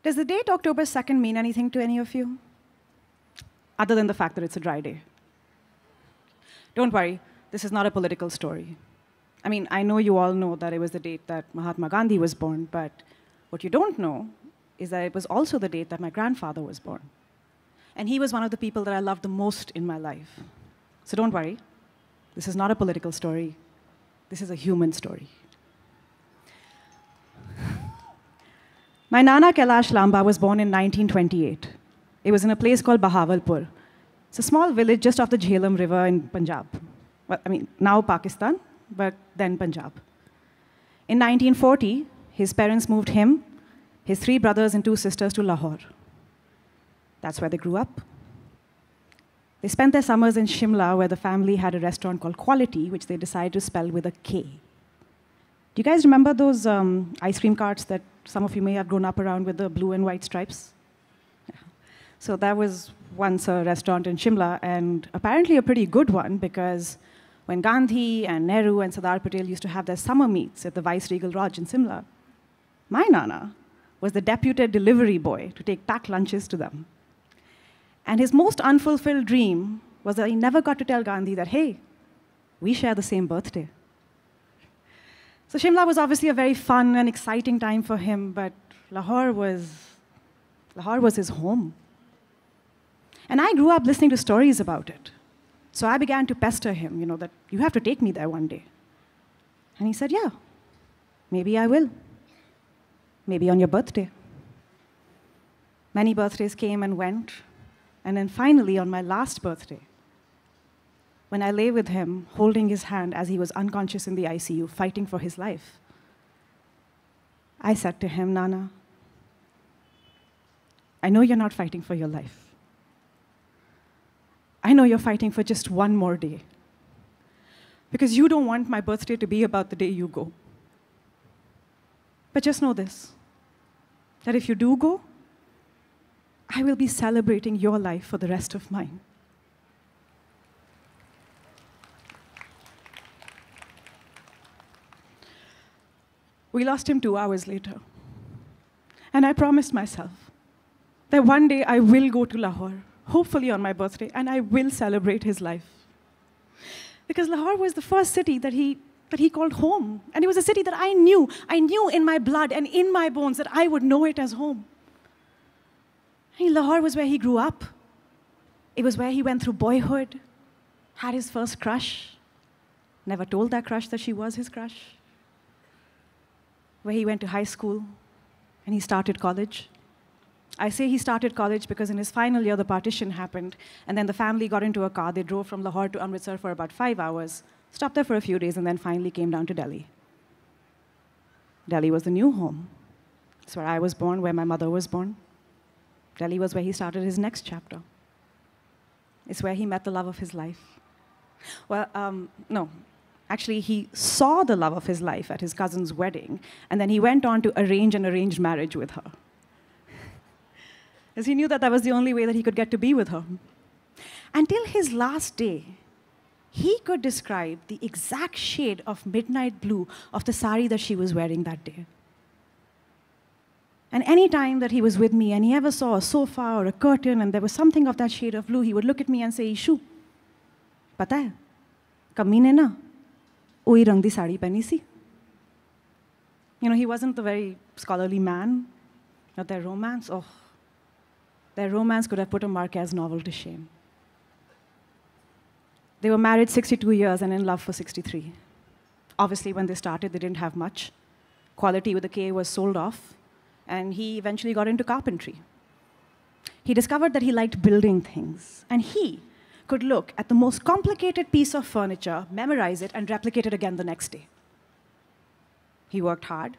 Does the date October 2nd mean anything to any of you? Other than the fact that it's a dry day. Don't worry, this is not a political story. I mean, I know you all know that it was the date that Mahatma Gandhi was born, but what you don't know is that it was also the date that my grandfather was born. And he was one of the people that I loved the most in my life. So don't worry, this is not a political story. This is a human story. My Nana Kailash Lamba was born in 1928. It was in a place called Bahawalpur. It's a small village just off the Jhelum River in Punjab. Well, I mean, now Pakistan, but then Punjab. In 1940, his parents moved him, his 3 brothers and 2 sisters to Lahore. That's where they grew up. They spent their summers in Shimla, where the family had a restaurant called Quality, which they decided to spell with a K. Do you guys remember those ice cream carts that some of you may have grown up around with the blue and white stripes? Yeah. So that was once a restaurant in Shimla, and apparently a pretty good one, because when Gandhi and Nehru and Sardar Patel used to have their summer meets at the Viceregal Lodge in Shimla, my Nana was the deputed delivery boy to take packed lunches to them. And his most unfulfilled dream was that he never got to tell Gandhi that, hey, we share the same birthday. So Shimla was obviously a very fun and exciting time for him, but Lahore was his home. And I grew up listening to stories about it. So I began to pester him, that you have to take me there one day. And he said, yeah, maybe I will. Maybe on your birthday. Many birthdays came and went. And then finally, on my last birthday, when I lay with him, holding his hand as he was unconscious in the ICU, fighting for his life, I said to him, Nana, I know you're not fighting for your life. I know you're fighting for just one more day. Because you don't want my birthday to be about the day you go. But just know this, that if you do go, I will be celebrating your life for the rest of mine. We lost him 2 hours later. And I promised myself that one day I will go to Lahore, hopefully on my birthday, and I will celebrate his life. Because Lahore was the first city that he called home. And it was a city that I knew in my blood and in my bones that I would know it as home. Lahore was where he grew up. It was where he went through boyhood, had his first crush, never told that crush that she was his crush, where he went to high school, and he started college. I say he started college because in his final year, the partition happened, and then the family got into a car. They drove from Lahore to Amritsar for about 5 hours, stopped there for a few days, and then finally came down to Delhi. Delhi was the new home. It's where I was born, where my mother was born. Delhi was where he started his next chapter. It's where he met the love of his life. Well, no. Actually, he saw the love of his life at his cousin's wedding, and then he went on to arrange an arranged marriage with her. Because he knew that that was the only way that he could get to be with her. Until his last day, he could describe the exact shade of midnight blue of the sari that she was wearing that day. And any time that he was with me and he ever saw a sofa or a curtain and there was something of that shade of blue, he would look at me and say, Ishu, pata hai, kammi ne na, oi rang di sari pehni si. He wasn't a very scholarly man, but their romance could have put a Marquez novel to shame. They were married 62 years and in love for 63. Obviously, when they started, they didn't have much. Quality with a K was sold off. And he eventually got into carpentry. He discovered that he liked building things. And he could look at the most complicated piece of furniture, memorize it, and replicate it again the next day. He worked hard,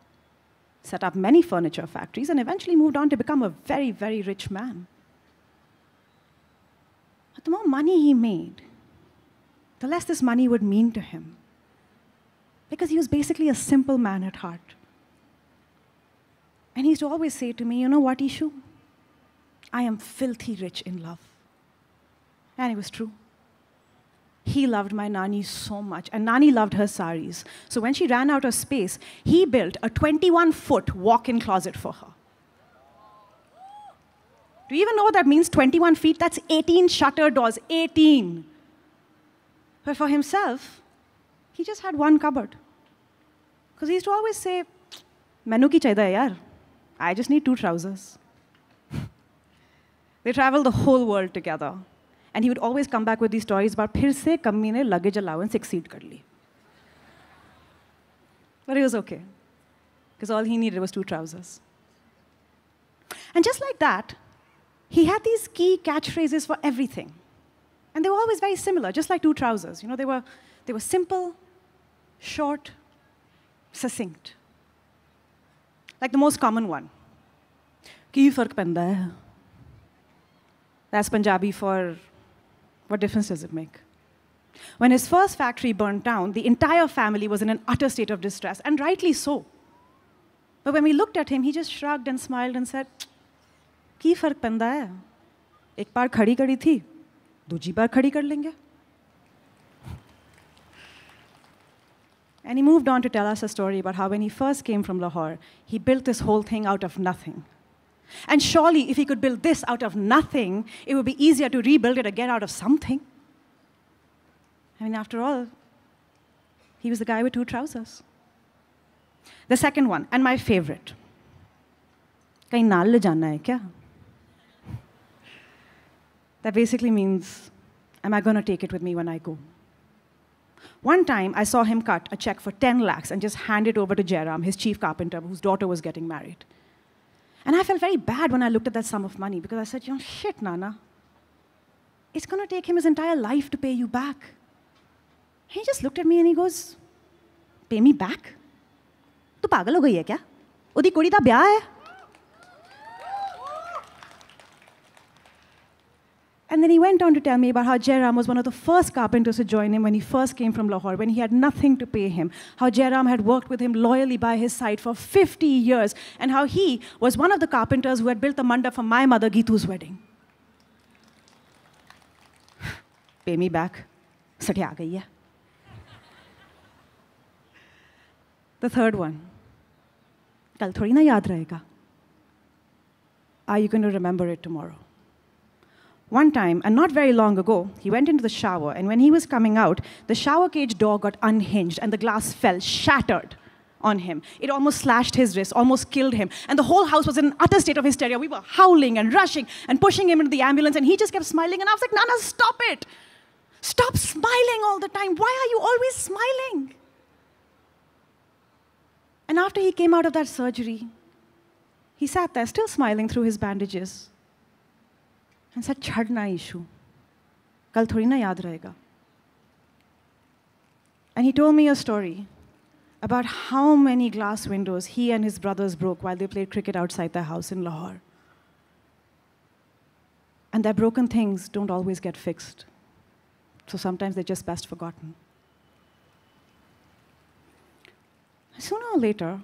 set up many furniture factories, and eventually moved on to become a very, very rich man. But the more money he made, the less this money would mean to him. Because he was basically a simple man at heart. And he used to always say to me, you know what, Ishu? I am filthy rich in love. And it was true. He loved my Nani so much, and Nani loved her saris. So when she ran out of space, he built a 21-foot walk-in closet for her. Do you even know what that means? 21 feet, that's 18 shutter doors, 18. But for himself, he just had one cupboard. Because he used to always say, "Mainu ki chahiye yaar? I just need 2 trousers." They traveled the whole world together. And he would always come back with these stories about, "Phir se kammi ne luggage allowance exceed kar li." But it was okay. Because all he needed was 2 trousers. And just like that, he had these key catchphrases for everything. And they were always very similar, just like 2 trousers. You know, they were simple, short, succinct. Like the most common one. Ki fark penda hai? That's Punjabi for, what difference does it make? When his first factory burned down, the entire family was in an utter state of distress, and rightly so. But when we looked at him, he just shrugged and smiled and said, "Ki fark penda hai? Ek baar khadi kari thi, दूजी बार खड़ी कर लेंगे." And he moved on to tell us a story about how when he first came from Lahore, he built this whole thing out of nothing. And surely, if he could build this out of nothing, it would be easier to rebuild it again out of something. I mean, after all, he was the guy with 2 trousers. The second one, and my favorite. Kahin naal le jana hai kya? That basically means, am I going to take it with me when I go? One time, I saw him cut a check for 10 lakhs and just hand it over to Jairam, his chief carpenter, whose daughter was getting married. And I felt very bad when I looked at that sum of money, because I said, "You know, shit, Nana. It's going to take him his entire life to pay you back." He just looked at me and he goes, "Pay me back? Tu pagal ho gayi hai kya? Odi kudi da byah hai." And then he went on to tell me about how Jairam was one of the first carpenters to join him when he first came from Lahore, when he had nothing to pay him. How Jairam had worked with him loyally by his side for 50 years, and how he was one of the carpenters who had built the mandap for my mother, Geetu's wedding. Pay me back. Satya gayi hai. The third one. Kal thodi na yaad rahega. Are you going to remember it tomorrow? One time, and not very long ago, he went into the shower, and when he was coming out, the shower cage door got unhinged, and the glass fell, shattered on him. It almost slashed his wrist, almost killed him, and the whole house was in an utter state of hysteria. We were howling and rushing and pushing him into the ambulance, and he just kept smiling, and I was like, "Nana, stop it! Stop smiling all the time. Why are you always smiling?" And after he came out of that surgery, he sat there, still smiling through his bandages, and said, "Chhadna Ishu. Kal thodi na yaad rahega." And he told me a story about how many glass windows he and his brothers broke while they played cricket outside their house in Lahore. And their broken things don't always get fixed. So sometimes they're just best forgotten. Sooner or later,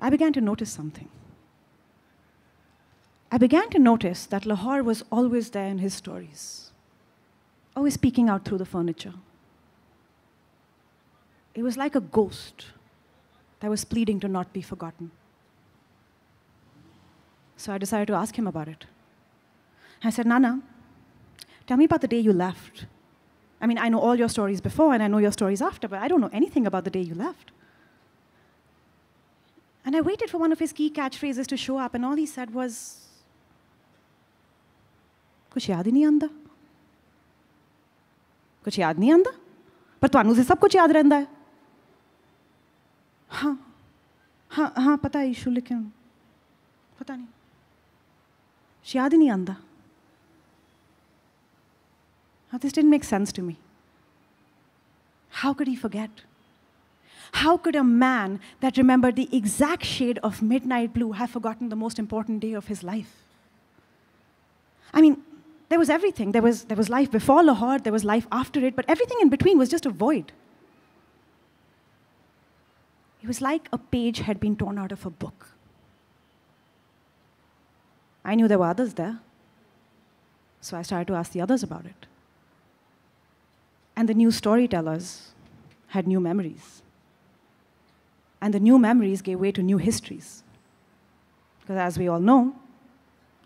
I began to notice something. I began to notice that Lahore was always there in his stories, always peeking out through the furniture. It was like a ghost that was pleading to not be forgotten. So I decided to ask him about it. I said, "Nana, tell me about the day you left. I mean, I know all your stories before and I know your stories after, but I don't know anything about the day you left." And I waited for one of his key catchphrases to show up, and all he said was, "कुछ याद ही नहीं आंदा." कुछ याद नहीं आंदा? पर तुहानू से सब कुछ याद रहंदा है। हाँ, पता है इशू, लेकिन पता नहीं, याद ही नहीं आंदा. This didn't make sense to me. How could he forget? How could a man that remembered the exact shade of midnight blue have forgotten the most important day of his life? I mean, there was everything. There was life before Lahore, there was life after it, but everything in between was just a void. It was like a page had been torn out of a book. I knew there were others there, so I started to ask the others about it. And the new storytellers had new memories. And the new memories gave way to new histories. Because as we all know,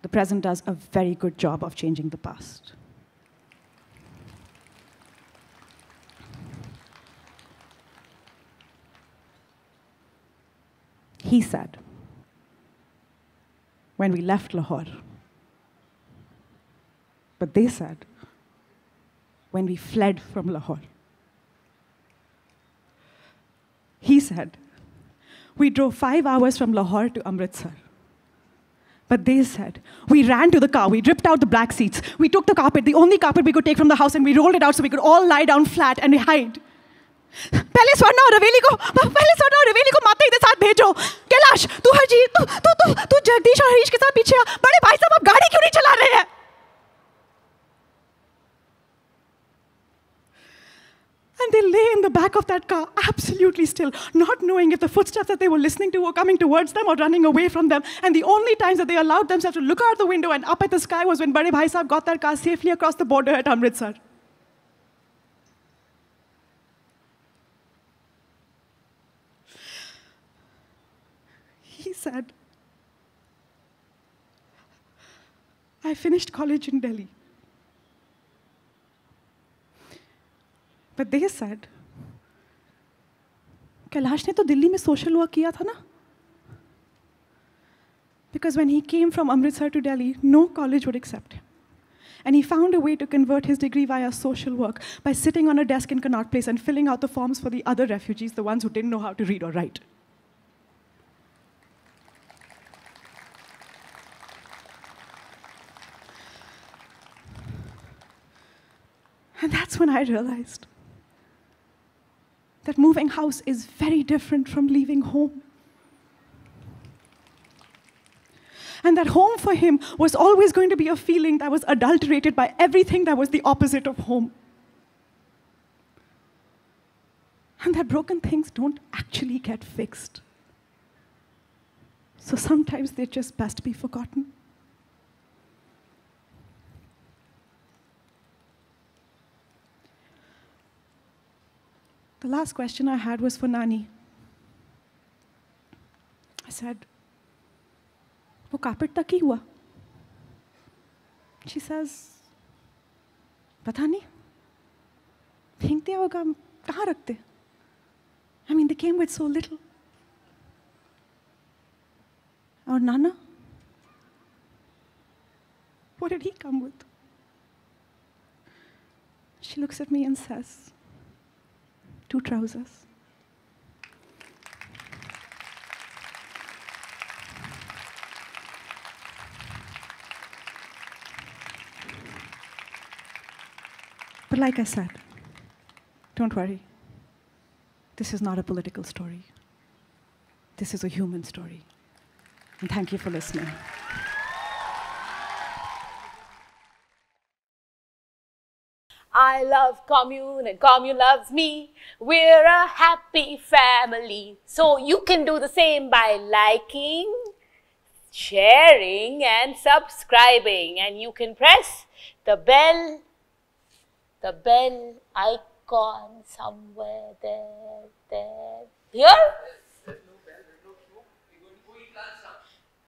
the present does a very good job of changing the past. He said, when we left Lahore, but they said, when we fled from Lahore. He said, we drove 5 hours from Lahore to Amritsar. But they said, we ran to the car, we ripped out the black seats, we took the carpet, the only carpet we could take from the house, and we rolled it out so we could all lie down flat and hide. पहले स्वर्ण और रवेली को माते के साथ भेजो। कैलाश, तू जगदीश और हरीश के साथ पीछे आ। बड़े भाई साहब आप गाड़ी क्यों नहीं चला रहे हैं? And they lay in the back of that car, absolutely still, not knowing if the footsteps that they were listening to were coming towards them or running away from them. And the only times that they allowed themselves to look out the window and up at the sky was when Bade Bhai Sahab got their car safely across the border at Amritsar. He said, I finished college in Delhi. But they said, Kailash ne to Delhi mein social work kiya tha na? Because when he came from Amritsar to Delhi, no college would accept him. And he found a way to convert his degree via social work by sitting on a desk in Connaught Place and filling out the forms for the other refugees, the ones who didn't know how to read or write. And that's when I realized that moving house is very different from leaving home. And that home for him was always going to be a feeling that was adulterated by everything that was the opposite of home. And that broken things don't actually get fixed. So sometimes they're just best be forgotten. The last question I had was for Nani. I said, wo carpet tak hi hua? She says, pata nahi. Phekte hoga, kahan rakhte? I mean, they came with so little. Aur Nana? What did he come with? She looks at me and says, 2 trousers. But like I said, don't worry. This is not a political story. This is a human story. And thank you for listening. I love Kommune and Kommune loves me. We're a happy family. So you can do the same by liking, sharing and subscribing. And you can press the bell icon somewhere there. Here?